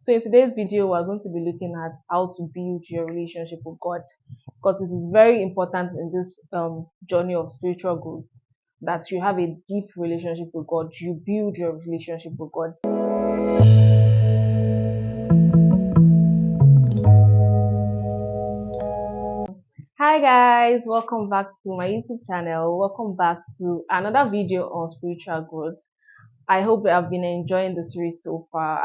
So in today's video, we're going to be looking at how to build your relationship with God, because it is very important in this journey of spiritual growth that you have a deep relationship with God. You build your relationship with God. Hi guys, welcome back to my YouTube channel. Welcome back to another video on spiritual growth. I hope you have been enjoying the series so far.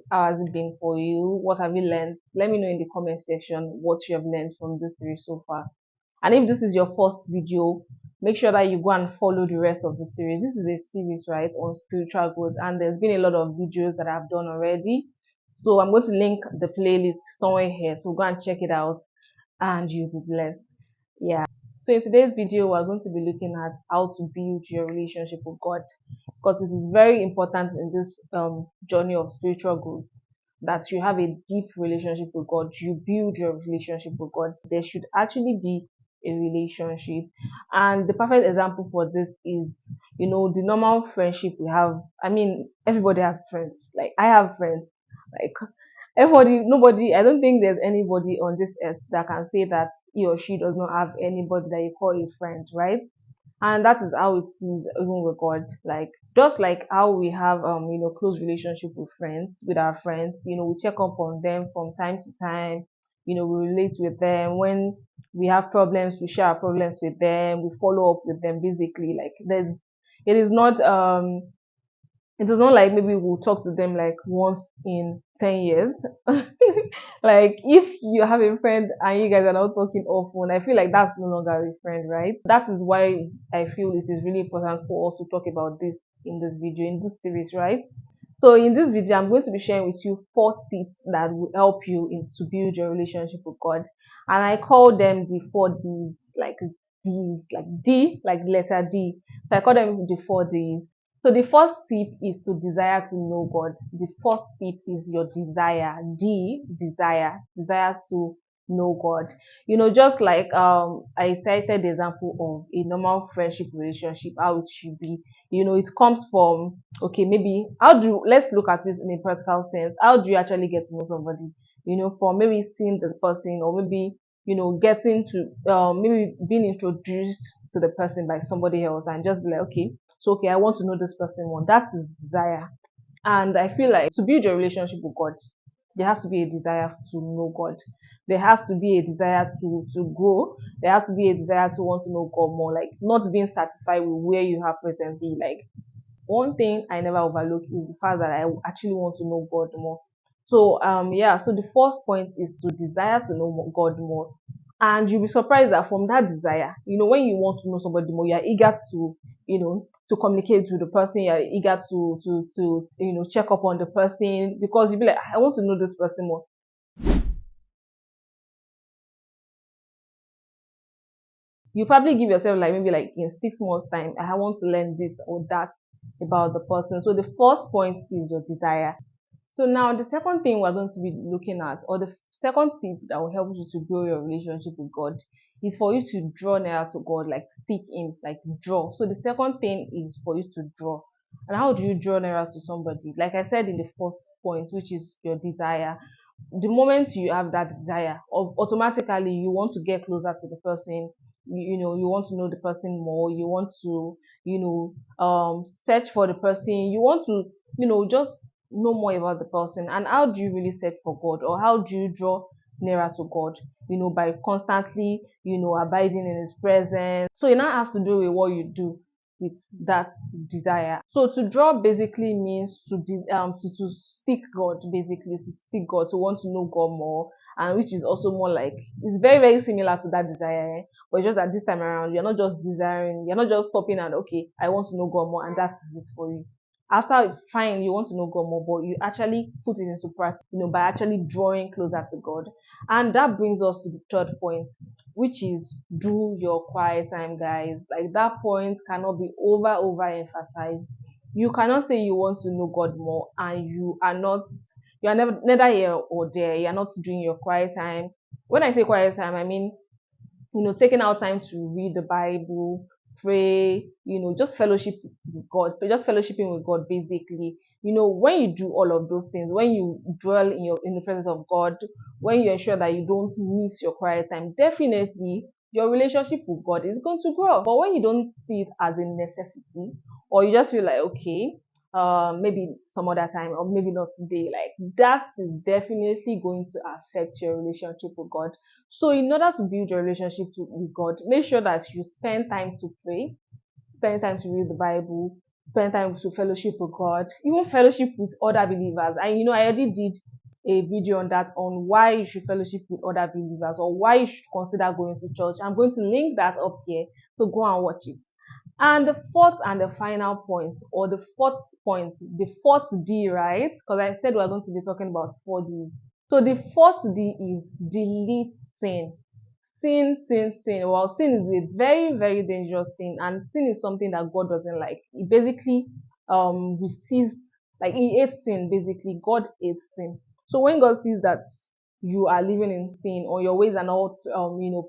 How has it been for you? What have you learned? Let me know in the comment section what you have learned from this series so far. And if this is your first video, make sure that you go and follow the rest of the series. This is a series, right, on spiritual growth, and there's been a lot of videos that I've done already. So I'm going to link the playlist somewhere here. So go and check it out and you'll be blessed. Yeah. So in today's video, we're going to be looking at how to build your relationship with God, because it is very important in this journey of spiritual growth that you have a deep relationship with God. You build your relationship with God. There should actually be a relationship, and the perfect example for this is, the normal friendship we have. I mean, everybody has friends. Like, I have friends. Like, everybody, nobody, I don't think there's anybody on this earth that can say that he or she does not have anybody that you call a friend, right? And that is how it is even with God. Like, just like how we have close relationship with friends, with our friends, we check up on them from time to time. We relate with them when we have problems. We share our problems with them. We follow up with them. Basically, like, it is not it is not like maybe we'll talk to them like once in 10 years. Like, if you have a friend and you guys are not talking often, I feel like that's no longer a friend, right? That is why I feel it is really important for us to talk about this in this video, in this series, right? So in this video, I'm going to be sharing with you 4 tips that will help you to build your relationship with God. And I call them the 4 Ds, like D's, like D, like letter D. So I call them the 4 Ds. So the first tip is to desire to know God. The first tip is your desire. D, desire to know God. Just like I cited the example of a normal friendship relationship, how it should be. It comes from, okay, maybe let's look at it in a practical sense. How do you actually get to know somebody? From maybe seeing the person, or maybe getting to maybe being introduced to the person by somebody else, and just be like, okay, so okay, I want to know this person more. That is desire. And I feel like to build your relationship with God, there has to be a desire to know God. There has to be a desire to grow. There has to be a desire to want to know God more, like not being satisfied with where you are presently. Like, one thing I never overlook is the fact that I actually want to know God more. So yeah, so the first point is to desire to know God more. And you'll be surprised that from that desire, when you want to know somebody more, you're eager to, to communicate with the person, you're eager to check up on the person, because you'll be like, I want to know this person more. You probably give yourself like maybe like in 6 months' time, I want to learn this or that about the person. So the first point is your desire. So now the second thing we're going to be looking at, or the second tip that will help you to grow your relationship with God, is for you to draw nearer to God, like seek Him, like draw. So the second thing is for you to draw. And how do you draw nearer to somebody? Like I said in the first point, which is your desire. The moment you have that desire, automatically you want to get closer to the person. You want to know the person more. You want to, search for the person. You want to, just know more about the person. And how do you really search for God, or how do you draw nearer to God? By constantly, abiding in His presence. So it now has to do with what you do with that desire. So to draw basically means to seek God, basically to seek God, to want to know God more, and which is also more like, it's very very similar to that desire, but just that this time around you're not just desiring, you're not just stopping and okay, I want to know God more, and that's it for you. After, fine, you want to know God more, but you actually put it into practice, by actually drawing closer to God. And that brings us to the third point, which is do your quiet time, guys. Like, that point cannot be over emphasized. You cannot say you want to know God more and you are neither here or there. You are not doing your quiet time. When I say quiet time, I mean, taking out time to read the Bible, pray, just fellowship with God, just fellowshipping with God basically. when you do all of those things, when you dwell in the presence of God, when you ensure that you don't miss your quiet time, definitely your relationship with God is going to grow. But when you don't see it as a necessity, or you just feel like, okay, maybe some other time, or maybe not today, like that is definitely going to affect your relationship with God. So in order to build your relationship with God, make sure that you spend time to pray, spend time to read the Bible, spend time to fellowship with God, even fellowship with other believers. And I already did a video on that, on why you should fellowship with other believers, or why you should consider going to church. I'm going to link that up here, so go and watch it. And the fourth and the final point, or the fourth point, the fourth D, right? Because I said we're going to be talking about 4 Ds. So the fourth D is delete sin. Sin. Well, sin is a very, very dangerous thing, and sin is something that God doesn't like. He basically resists, like he hates sin. Basically, God hates sin. So when God sees that you are living in sin, or your ways are not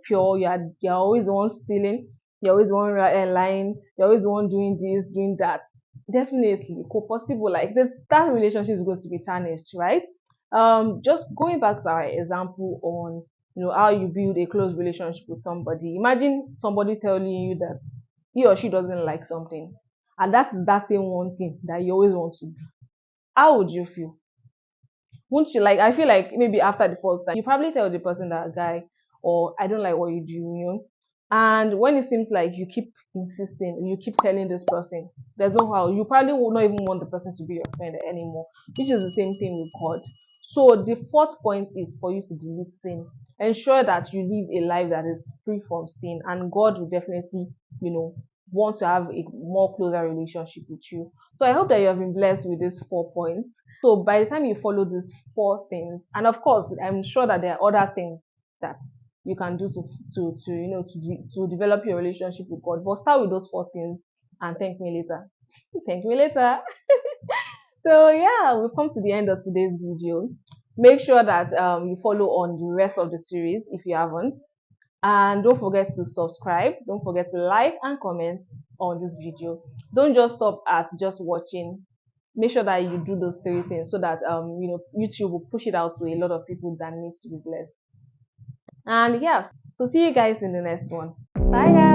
pure, you're always the one stealing, you're always the one lying, you're always the one doing this, doing that. Definitely, possible, like that relationship is going to be tarnished, right? Just going back to our example on how you build a close relationship with somebody. Imagine somebody telling you that he or she doesn't like something, and that's that same one thing that you always want to do. How would you feel? Won't you, like, I feel like maybe after the first time you probably tell the person, that guy, or I don't like what you do. And when it seems like you keep insisting, you keep telling this person, there's no how, you probably will not even want the person to be your friend anymore, which is the same thing with God. So the fourth point is for you to delete sin. Ensure that you live a life that is free from sin, and God will definitely, you know, want to have a more closer relationship with you. So I hope that you have been blessed with these 4 points. So by the time you follow these 4 things, and of course, I'm sure that there are other things that you can do to develop your relationship with God. But start with those 4 things and thank me later. Thank me later. So yeah, we've come to the end of today's video. Make sure that you follow on the rest of the series if you haven't, and don't forget to subscribe. Don't forget to like and comment on this video. Don't just stop at just watching. Make sure that you do those 3 things, so that YouTube will push it out to a lot of people that needs to be blessed. And yeah, so see you guys in the next one. Bye guys.